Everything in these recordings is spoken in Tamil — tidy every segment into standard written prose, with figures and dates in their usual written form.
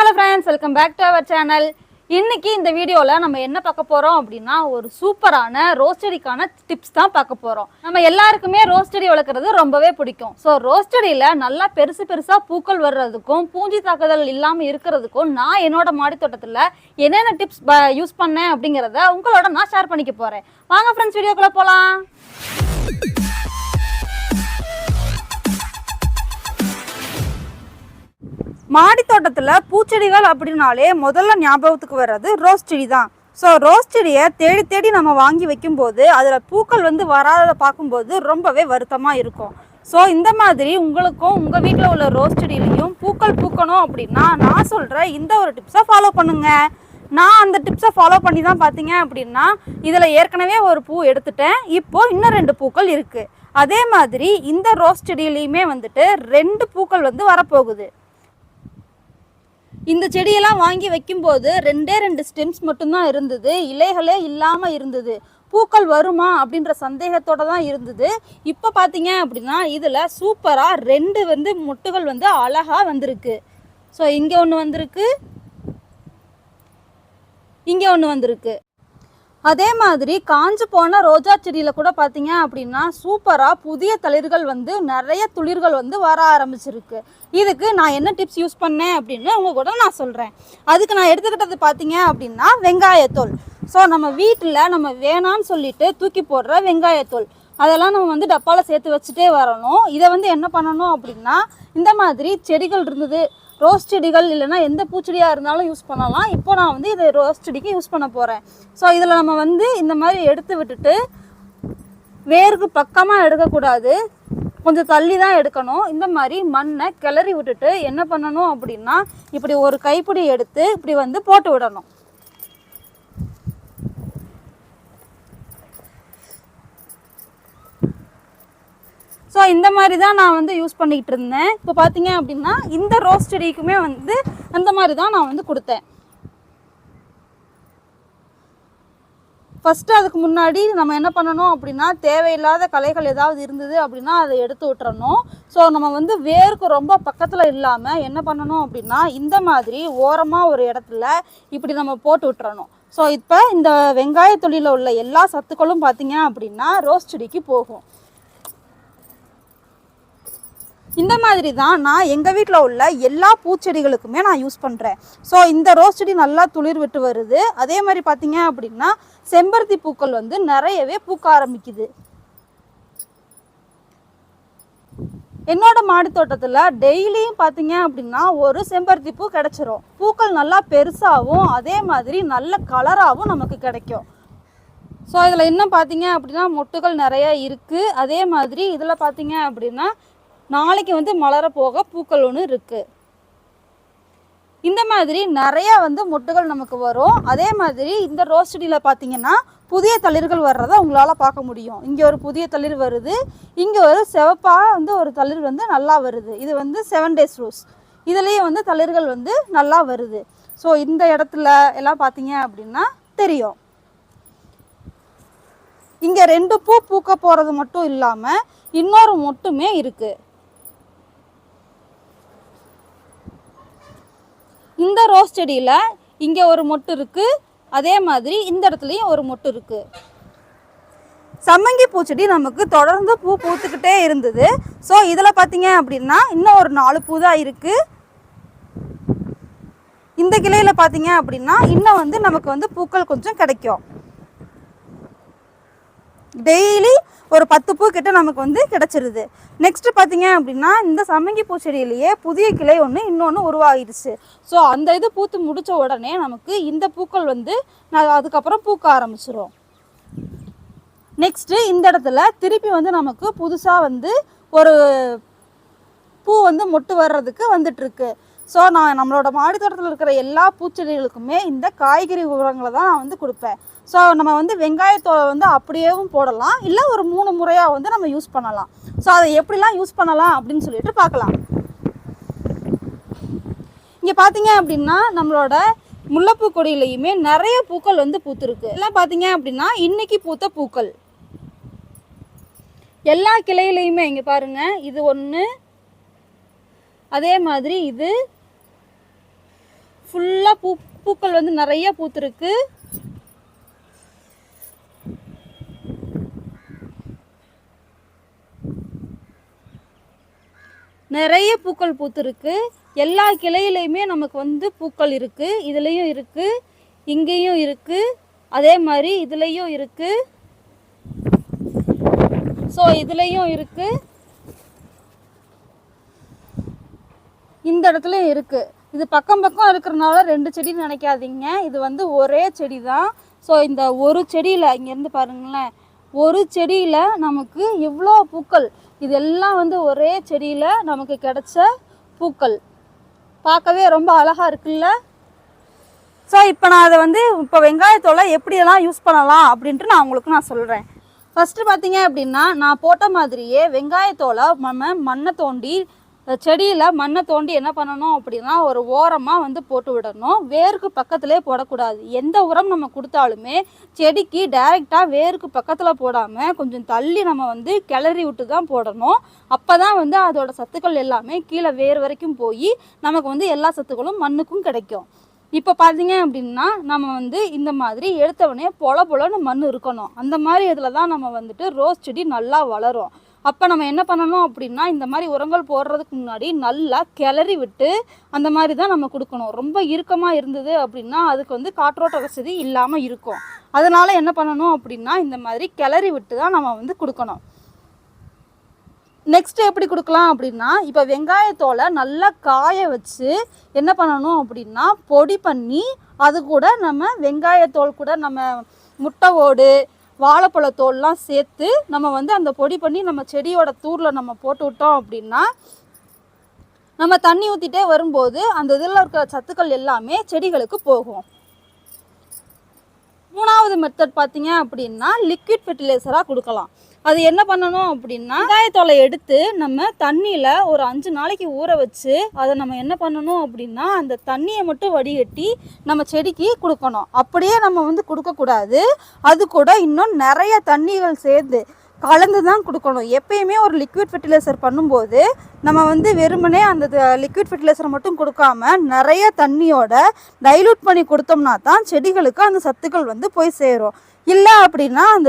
Hello friends, welcome back to our channel. இன்னைக்கு இந்த வீடியோல நம்ம என்ன பார்க்க போறோம் அப்படினா ஒரு சூப்பரான ரோஸ் செடிக்கான டிப்ஸ் தான் பார்க்க போறோம். நம்ம எல்லாருக்குமே ரோஸ் செடி வளர்க்கிறது ரொம்பவே பிடிக்கும். சோ ரோஸ் செடியில நல்லா பெருசா பூக்கள் வர்றதுக்கும் பூஞ்சி தாக்குதல் இல்லாம இருக்கிறதுக்கும் நான் என்னோட மாடி தோட்டத்துல என்னென்ன டிப்ஸ் யூஸ் பண்ணேன் அப்படிங்கறத உங்களோட நான் ஷேர் பண்ணிக்க போறேன். வாங்க ஃப்ரெண்ட்ஸ் வீடியோக்குள்ள போலாம். மாடி தோட்டத்துல பூச்செடிகள் அப்படினாலே முதல்ல ஞாபகத்துக்கு வர்றது ரோஸ் செடி தான். ஸோ ரோஸ் செடியை தேடி தேடி நம்ம வாங்கி வைக்கும்போது அதில் பூக்கள் வராத பார்க்கும்போது ரொம்பவே வருத்தமாக இருக்கும். ஸோ இந்த மாதிரி உங்களுக்கும் உங்கள் வீட்டில் உள்ள ரோஸ் செடியிலையும் பூக்கள் பூக்கணும் அப்படின்னா நான் சொல்கிற இந்த ஒரு டிப்ஸை ஃபாலோ பண்ணுங்கள். நான் அந்த டிப்ஸை ஃபாலோ பண்ணி தான் பார்த்தீங்க அப்படின்னா இதில் ஏற்கனவே ஒரு பூ எடுத்துட்டேன். இப்போது இன்னும் 2 பூக்கள் இருக்குது. அதே மாதிரி இந்த ரோஸ் செடியிலையுமே 2 பூக்கள் வரப்போகுது. இந்த செடியெல்லாம் வாங்கி வைக்கும்போது 2 ஸ்டெம்ஸ் மட்டும்தான் இருந்தது, இலைகளே இல்லாமல் இருந்தது. பூக்கள் வருமா அப்படின்ற சந்தேகத்தோடு தான் இருந்தது. இப்போ பார்த்தீங்க அப்படின்னா இதில் சூப்பராக 2 மொட்டுகள் அழகாக வந்திருக்கு. ஸோ இங்கே ஒன்று வந்திருக்கு, இங்கே ஒன்று வந்திருக்கு. அதே மாதிரி காஞ்சு போன ரோஜா செடியில் கூட பார்த்தீங்க அப்படின்னா சூப்பராக புதிய தளிர்கள் நிறைய துளிர்கள் வர ஆரம்பிச்சிருக்கு. இதுக்கு நான் என்ன டிப்ஸ் யூஸ் பண்ணேன் அப்படின்னு உங்கள் கூட நான் சொல்கிறேன். அதுக்கு நான் எடுத்துக்கிட்டது பார்த்தீங்க அப்படின்னா வெங்காயத்தோல். ஸோ நம்ம வீட்டில் நம்ம வேணான்னு சொல்லிட்டு தூக்கி போடுற வெங்காயத்தோல் அதெல்லாம் நம்ம டப்பாவில் சேர்த்து வச்சுட்டே வரணும். இதை என்ன பண்ணணும் அப்படின்னா இந்த மாதிரி செடிகள் இருந்தது, ரோஸ் செடிகள் இல்லைன்னா எந்த பூச்செடியாக இருந்தாலும் யூஸ் பண்ணலாம். இப்போ நான் இதை ரோஸ் செடிக்கு யூஸ் பண்ண போகிறேன். ஸோ இதில் நம்ம இந்த மாதிரி எடுத்து விட்டுட்டு வேருக்கு பக்கமாக எடுக்கக்கூடாது, கொஞ்சம் தள்ளி தான் எடுக்கணும். இந்த மாதிரி மண்ணை கிளறி விட்டுட்டு என்ன பண்ணணும் அப்படின்னா இப்படி ஒரு கைப்பிடி எடுத்து இப்படி போட்டு விடணும். ஸோ இந்த மாதிரி தான் நான் யூஸ் பண்ணிக்கிட்டு இருந்தேன். இப்போ பார்த்தீங்க அப்படின்னா இந்த ரோஸ் செடிக்குமே அந்த மாதிரி தான் நான் கொடுத்தேன். ஃபஸ்ட்டு அதுக்கு முன்னாடி நம்ம என்ன பண்ணணும் அப்படின்னா தேவையில்லாத களைகள் ஏதாவது இருந்தது அப்படின்னா அதை எடுத்து விட்டுறணும். ஸோ நம்ம வேருக்கு ரொம்ப பக்கத்தில் இல்லாமல் என்ன பண்ணணும் அப்படின்னா இந்த மாதிரி ஓரமாக ஒரு இடத்துல இப்படி நம்ம போட்டு விட்டுறணும். ஸோ இப்போ இந்த வெங்காயத்தொழியில் உள்ள எல்லா சத்துக்களும் பார்த்தீங்க அப்படின்னா ரோஸ் செடிக்கு போகும். இந்த மாதிரி தான் நான் எங்கள் வீட்டில் உள்ள எல்லா பூச்செடிகளுக்குமே நான் யூஸ் பண்ணுறேன். ஸோ இந்த ரோஸ் செடி நல்லா துளிர் விட்டு வருது. அதே மாதிரி பார்த்தீங்க அப்படின்னா செம்பருத்தி பூக்கள் நிறையவே பூக்க ஆரம்பிக்குது. என்னோட மாடி தோட்டத்தில் டெய்லியும் பார்த்தீங்க அப்படின்னா ஒரு செம்பருத்தி பூ கிடச்சிரும். பூக்கள் நல்லா பெருசாகவும் அதே மாதிரி நல்ல கலராகவும் நமக்கு கிடைக்கும். ஸோ இதில் இன்னும் பார்த்தீங்க அப்படின்னா மொட்டுகள் நிறைய இருக்குது. அதே மாதிரி இதில் பார்த்தீங்க அப்படின்னா நாளைக்கு மலர போக பூக்கள் ஒன்று இருக்குது. இந்த மாதிரி நிறையா மொட்டுகள் நமக்கு வரும். அதே மாதிரி இந்த ரோஸ் செடியில் பார்த்தீங்கன்னா புதிய தளிர்கள் வர்றதை உங்களால் பார்க்க முடியும். இங்கே ஒரு புதிய தளிர் வருது, இங்கே ஒரு சிவப்பாக ஒரு தளிர் நல்லா வருது. இது 7 days ரோஸ். இதுலேயும் தளிர்கள் நல்லா வருது. ஸோ இந்த இடத்துல எல்லாம் பார்த்தீங்க அப்படின்னா தெரியும். இங்கே 2 பூ பூக்க போகிறது மட்டும் இல்லாமல் இன்னொரு மொட்டுமே இருக்குது. இந்த ரோஸ் செடியில் இங்கே ஒரு மொட்டு இருக்குது, அதே மாதிரி இந்த இடத்துலையும் ஒரு மொட்டு இருக்குது. சம்மங்கி பூச்செடி நமக்கு தொடர்ந்து பூ பூத்துக்கிட்டே இருந்தது. ஸோ இதில் பார்த்தீங்க அப்படின்னா இன்னும் ஒரு 4 பூ தான் இருக்குது. இந்த கிளையில் பார்த்தீங்க அப்படின்னா இன்னும் நமக்கு பூக்கள் கொஞ்சம் கிடைக்கும். டெய்லி ஒரு 10 பூ கிட்ட நமக்கு கிடச்சிருது. நெக்ஸ்ட்டு பார்த்தீங்க அப்படின்னா இந்த சம்மங்கி பூச்செடியிலேயே புதிய கிளை இன்னொன்று உருவாகிடுச்சு. ஸோ அந்த இது பூத்து முடித்த உடனே நமக்கு இந்த பூக்கள் அதுக்கப்புறம் பூக்க ஆரம்பிச்சிடும். நெக்ஸ்ட்டு இந்த இடத்துல திருப்பி நமக்கு புதுசாக ஒரு பூ மொட்டு வர்றதுக்கு வந்துட்டுருக்கு. ஸோ நான் நம்மளோட மாடி தோட்டத்தில் இருக்கிற எல்லா பூச்செடிகளுக்குமே இந்த காய்கறி உரங்களை தான் நான் கொடுப்பேன். ஸோ நம்ம வெங்காயத்தோலை அப்படியேவும் போடலாம், இல்லை ஒரு 3 முறையாக நம்ம யூஸ் பண்ணலாம். ஸோ அதை எப்படிலாம் யூஸ் பண்ணலாம் அப்படின்னு சொல்லிட்டு பார்க்கலாம். இங்கே பார்த்தீங்க அப்படின்னா நம்மளோட முல்லைப்பூ கொடியிலையுமே நிறைய பூக்கள் பூத்துருக்கு. எல்லாம் பார்த்தீங்க அப்படின்னா இன்னைக்கு பூத்த பூக்கள் எல்லா கிளையிலையுமே இங்கே பாருங்கள். இது ஒன்று, அதே மாதிரி இது பூக்கள் வந்து நிறைய பூத்திருக்கு. நிறைய பூக்கள் பூத்திருக்கு. எல்லா கிளையிலையுமே நமக்கு வந்து பூக்கள் இருக்கு. இதுலேயும் இருக்கு, இங்கேயும் இருக்கு, அதே மாதிரி இதுலேயும் இருக்கு. ஸோ இதுலேயும் இருக்கு, இந்த இடத்துலையும் இருக்கு. இது பக்கம் பக்கம் இருக்கிறனால 2 செடின்னு நினைக்காதீங்க, இது வந்து ஒரே செடி தான். ஸோ இந்த ஒரு செடியில் இங்கேருந்து பாருங்களேன், ஒரு செடியில் நமக்கு இவ்வளோ பூக்கள். இதெல்லாம் வந்து ஒரே செடியில் நமக்கு கிடைச்ச பூக்கள். பார்க்கவே ரொம்ப அழகாக இருக்குல்ல. ஸோ இப்போ நான் அதை வந்து இப்போ வெங்காயத்தோலை எப்படியெல்லாம் யூஸ் பண்ணலாம் அப்படின்ட்டு நான் உங்களுக்கு சொல்கிறேன். ஃபஸ்ட்டு பார்த்தீங்க அப்படின்னா, நான் போட்ட மாதிரியே வெங்காயத்தோலை நம்ம மண்ணை தோண்டி, செடியில் மண்ணை தோண்டி என்ன பண்ணணும் அப்படின்னா ஒரு ஓரமாக வந்து போட்டு விடணும். வேருக்கு பக்கத்துலேயே போடக்கூடாது. எந்த உரம் நம்ம கொடுத்தாலுமே செடிக்கு டைரெக்டாக வேருக்கு பக்கத்தில் போடாமல் கொஞ்சம் தள்ளி நம்ம வந்து கிளறி விட்டு தான் போடணும். அப்போ தான் வந்து அதோட சத்துக்கள் எல்லாமே கீழே வேர் வரைக்கும் போய் நமக்கு வந்து எல்லா சத்துக்களும் மண்ணுக்கும் கிடைக்கும். இப்போ பார்த்தீங்க அப்படின்னா நம்ம வந்து இந்த மாதிரி எடுத்தவொடனே பொலன்னு மண் இருக்கணும். அந்த மாதிரி இதில் தான் நம்ம வந்துட்டு ரோஸ் செடி நல்லா வளரும். அப்போ நம்ம என்ன பண்ணணும் அப்படின்னா, இந்த மாதிரி உரங்கள் போடுறதுக்கு முன்னாடி நல்லா கிளறி விட்டு அந்த மாதிரி தான் நம்ம கொடுக்கணும். ரொம்ப இறுக்கமாக இருந்தது அப்படின்னா அதுக்கு வந்து காற்றோட்ட வசதி இல்லாமல் இருக்கும். அதனால் என்ன பண்ணணும் அப்படின்னா, இந்த மாதிரி கிளறி விட்டு தான் நம்ம வந்து கொடுக்கணும். நெக்ஸ்ட் எப்படி கொடுக்கலாம் அப்படின்னா, இப்போ வெங்காயத்தோலை நல்லா காய வச்சு என்ன பண்ணணும் அப்படின்னா பொடி பண்ணி, அது கூட நம்ம வெங்காயத்தோல் கூட நம்ம முட்டை ஓடு, வாழைப்பழத்தோல்லாம் சேர்த்து நம்ம வந்து அந்த பொடி பண்ணி நம்ம செடியோட தூரில் நம்ம போட்டு விட்டோம் அப்படின்னா, நம்ம தண்ணி ஊற்றிட்டே வரும்போது அந்த இதில் இருக்கிற சத்துக்கள் எல்லாமே செடிகளுக்கு போகும். 3வது மெத்தட் பார்த்தீங்க அப்படின்னா லிக்விட் ஃபெர்டிலைசராக கொடுக்கலாம். அது என்ன பண்ணணும் அப்படின்னா, வெங்காயத்தோலை எடுத்து நம்ம தண்ணியில் ஒரு 5 நாளைக்கு ஊற வச்சு அதை நம்ம என்ன பண்ணணும் அப்படின்னா அந்த தண்ணியை மட்டும் வடிகட்டி நம்ம செடிக்கு கொடுக்கணும். அப்படியே நம்ம வந்து கொடுக்கக்கூடாது. அது கூட இன்னும் நிறைய தண்ணிகள் சேர்ந்து கலந்து தான் கொடுக்கணும். எப்பயுமே ஒரு லிக்விட் ஃபெர்டிலைசர் பண்ணும்போது நம்ம வந்து வெறுமனே அந்த லிக்விட் ஃபெர்டிலைசரை மட்டும் கொடுக்காம நிறைய தண்ணியோட டைலூட் பண்ணி கொடுத்தோம்னா தான் செடிகளுக்கு அந்த சத்துக்கள் வந்து போய் சேரும். இல்லை அப்படின்னா அந்த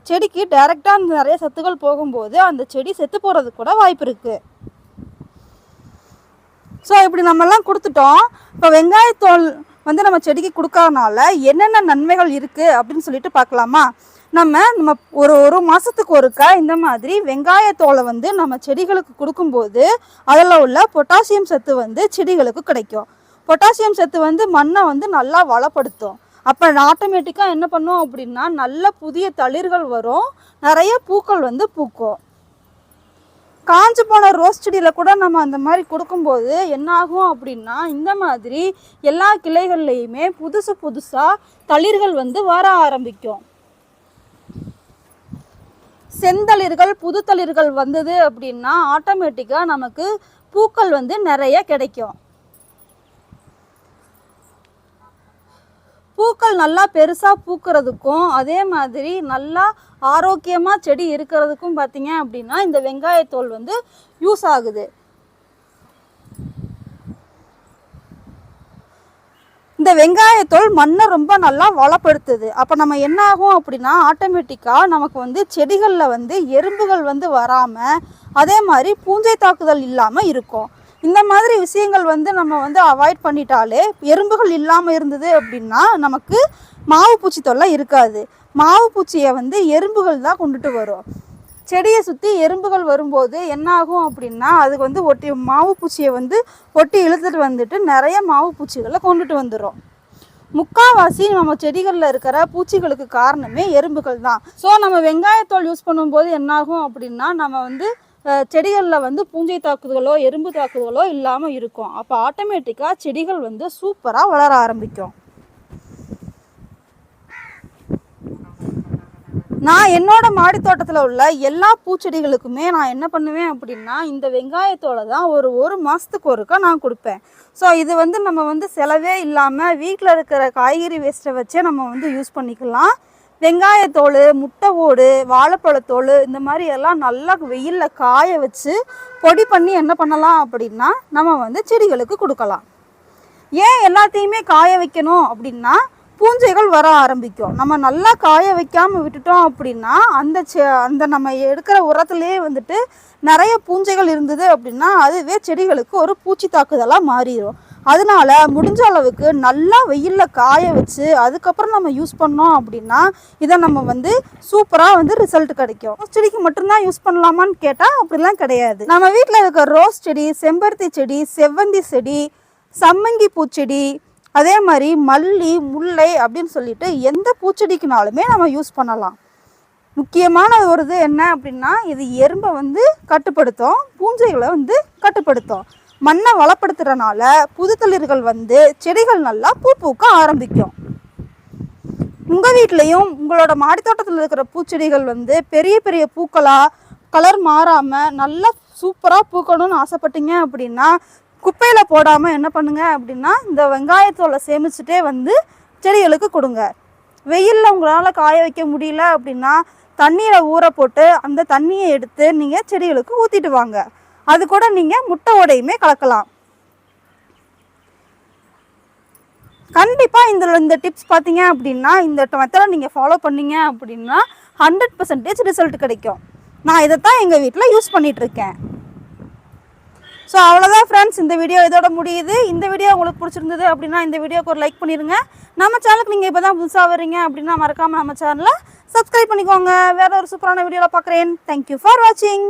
செடிக்கு டைரெக்டாக அந்த நிறைய சத்துக்கள் போகும்போது அந்த செடி செத்து போகிறதுக்கு கூட வாய்ப்பு இருக்குது. ஸோ இப்படி நம்மெல்லாம் கொடுத்துட்டோம். இப்போ வெங்காயத்தோல் வந்து நம்ம செடிக்கு கொடுக்கறதுனால என்னென்ன நன்மைகள் இருக்குது அப்படின்னு சொல்லிட்டு பார்க்கலாமா? நம்ம ஒரு மாதத்துக்கு ஒருக்கா இந்த மாதிரி வெங்காயத்தோலை வந்து நம்ம செடிகளுக்கு கொடுக்கும்போது அதில் உள்ள பொட்டாசியம் சத்து வந்து செடிகளுக்கு கிடைக்கும். பொட்டாசியம் சத்து வந்து மண்ணை வந்து நல்லா வளப்படுத்தும். அப்போ ஆட்டோமேட்டிக்காக என்ன பண்ணும் அப்படின்னா நல்ல புதிய தளிர்கள் வரும், நிறைய பூக்கள் வந்து பூக்கும். காஞ்சு போன ரோஸ் செடியில் கூட நம்ம அந்த மாதிரி கொடுக்கும்போது என்ன ஆகும் அப்படின்னா, இந்த மாதிரி எல்லா கிளைகள்லையுமே புதுசாக தளிர்கள் வந்து வர ஆரம்பிக்கும். செந்தளிர்கள் புது தளிர்கள் வந்தது அப்படின்னா ஆட்டோமேட்டிக்காக நமக்கு பூக்கள் வந்து நிறைய கிடைக்கும். பூக்கள் நல்லா பெருசாக பூக்கிறதுக்கும் அதே மாதிரி நல்லா ஆரோக்கியமாக செடி இருக்கிறதுக்கும் பார்த்தீங்க அப்படின்னா இந்த வெங்காயத்தோல் வந்து யூஸ் ஆகுது. இந்த வெங்காயத்தோல் மண்ணை ரொம்ப நல்லா வளப்படுத்துது. அப்போ நம்ம என்ன ஆகும் அப்படின்னா ஆட்டோமேட்டிக்காக நமக்கு வந்து செடிகளில் வந்து எறும்புகள் வந்து வராமல் அதே மாதிரி பூஞ்சை தாக்குதல் இல்லாமல் இருக்கும். இந்த மாதிரி விஷயங்கள் வந்து நம்ம வந்து அவாய்ட் பண்ணிட்டாலே, எறும்புகள் இல்லாமல் இருந்தது அப்படின்னா நமக்கு மாவு பூச்சி தொல்லை இருக்காது. மாவு பூச்சியை வந்து எறும்புகள் தான் கொண்டுட்டு வரும். செடியை சுற்றி எறும்புகள் வரும்போது என்ன ஆகும் அப்படின்னா அதுக்கு வந்து மாவு பூச்சியை வந்து ஒட்டி இழுத்துட்டு வந்துட்டு நிறைய மாவு பூச்சிகளை கொண்டுட்டு வந்துடும். முக்கால்வாசி நம்ம செடிகளில் இருக்கிற பூச்சிகளுக்கு காரணமே எறும்புகள் தான். ஸோ நம்ம வெங்காயத்தோல் யூஸ் பண்ணும்போது என்னாகும் அப்படின்னா நம்ம வந்து செடிகளில் வந்து பூஞ்சை தாக்குதலோ எறும்பு தாக்குதலோ இல்லாமல் இருக்கும். அப்போ ஆட்டோமேட்டிக்காக செடிகள் வந்து சூப்பராக வளர ஆரம்பிக்கும். நான் என்னோட மாடி தோட்டத்தில் உள்ள எல்லா பூச்செடிகளுக்குமே நான் என்ன பண்ணுவேன் அப்படின்னா இந்த வெங்காயத்தோலை தான் ஒரு மாதத்துக்கு ஒருக்கா நான் கொடுப்பேன். ஸோ இது வந்து நம்ம வந்து செலவே இல்லாமல் வீட்டில் இருக்கிற காய்கறி வேஸ்ட்டை வச்சே நம்ம வந்து யூஸ் பண்ணிக்கலாம். வெங்காயத்தோல், முட்டை ஓடு, வாழைப்பழத்தோல் இந்த மாதிரி எல்லாம் நல்லா வெயிலில் காய வச்சு பொடி பண்ணி என்ன பண்ணலாம் அப்படின்னா நம்ம வந்து செடிகளுக்கு கொடுக்கலாம். ஏன் எல்லாத்தையுமே காய வைக்கணும் அப்படின்னா பூஞ்சைகள் வர ஆரம்பிக்கும். நம்ம நல்லா காய வைக்காமல் விட்டுட்டோம் அப்படின்னா அந்த நம்ம எடுக்கிற உரத்துலேயே வந்துட்டு நிறைய பூஞ்சைகள் இருந்தது அப்படின்னா அதுவே செடிகளுக்கு ஒரு பூச்சி தாக்குதலாக மாறிடும். அதனால முடிஞ்ச அளவுக்கு நல்லா வெயிலில் காய வச்சு அதுக்கப்புறம் நம்ம யூஸ் பண்ணோம் அப்படின்னா இதை நம்ம வந்து சூப்பராக வந்து ரிசல்ட் கிடைக்கும். செடிக்கு மட்டும்தான் யூஸ் பண்ணலாமான்னு கேட்டால் அப்படிலாம் கிடையாது. நம்ம வீட்டில் இருக்க ரோஸ் செடி, செம்பருத்தி செடி, செவ்வந்தி செடி, சம்மங்கி பூச்செடி, அதே மாதிரி மல்லி, முல்லை அப்படின்னு சொல்லிட்டு எந்த பூச்செடிக்குனாலுமே நம்ம யூஸ் பண்ணலாம். முக்கியமான ஒரு இது என்ன அப்படின்னா இது எறும்பை வந்து கட்டுப்படுத்தும், பூஞ்சைகளை வந்து கட்டுப்படுத்தும். மண்ணை வளப்படுத்துறதுனால புது தளிர்கள் வந்து செடிகள் நல்லா பூ பூக்க ஆரம்பிக்கும். உங்கள் வீட்லேயும் உங்களோட மாடித்தோட்டத்தில் இருக்கிற பூச்செடிகள் வந்து பெரிய பெரிய பூக்களாக கலர் மாறாமல் நல்லா சூப்பராக பூக்கணும்னு ஆசைப்பட்டீங்க அப்படின்னா குப்பையில் போடாமல் என்ன பண்ணுங்க அப்படின்னா இந்த வெங்காயத்தோலை சேமிச்சுட்டே வந்து செடிகளுக்கு கொடுங்க. வெயிலில் உங்களால் காய வைக்க முடியல அப்படின்னா தண்ணியில் ஊற போட்டு அந்த தண்ணியை எடுத்து நீங்கள் செடிகளுக்கு ஊற்றிட்டு வாங்க. அது கூட நீங்கள் முட்டை ஓடையுமே கலக்கலாம். கண்டிப்பாக இந்த டிப்ஸ் பார்த்தீங்க அப்படின்னா இந்த மெத்தடை நீங்கள் ஃபாலோ பண்ணீங்க அப்படின்னா 100% ரிசல்ட் கிடைக்கும். நான் இதை தான் எங்கள் வீட்டில் யூஸ் பண்ணிகிட்ருக்கேன். ஸோ அவ்வளோதான் ஃப்ரெண்ட்ஸ், இந்த வீடியோ இதோட முடியுது. இந்த வீடியோ உங்களுக்கு பிடிச்சிருந்தது அப்படின்னா இந்த வீடியோக்கு ஒரு லைக் பண்ணிடுங்க. நம்ம சேனலுக்கு நீங்கள் இப்போ தான் புதுசாக வரீங்க அப்படின்னா மறக்காமல் நம்ம சேனலை சப்ஸ்கிரைப் பண்ணிக்கோங்க. வேறு ஒரு சூப்பரான வீடியோவில் பார்க்குறேன். தேங்க்யூ ஃபார் வாட்சிங்.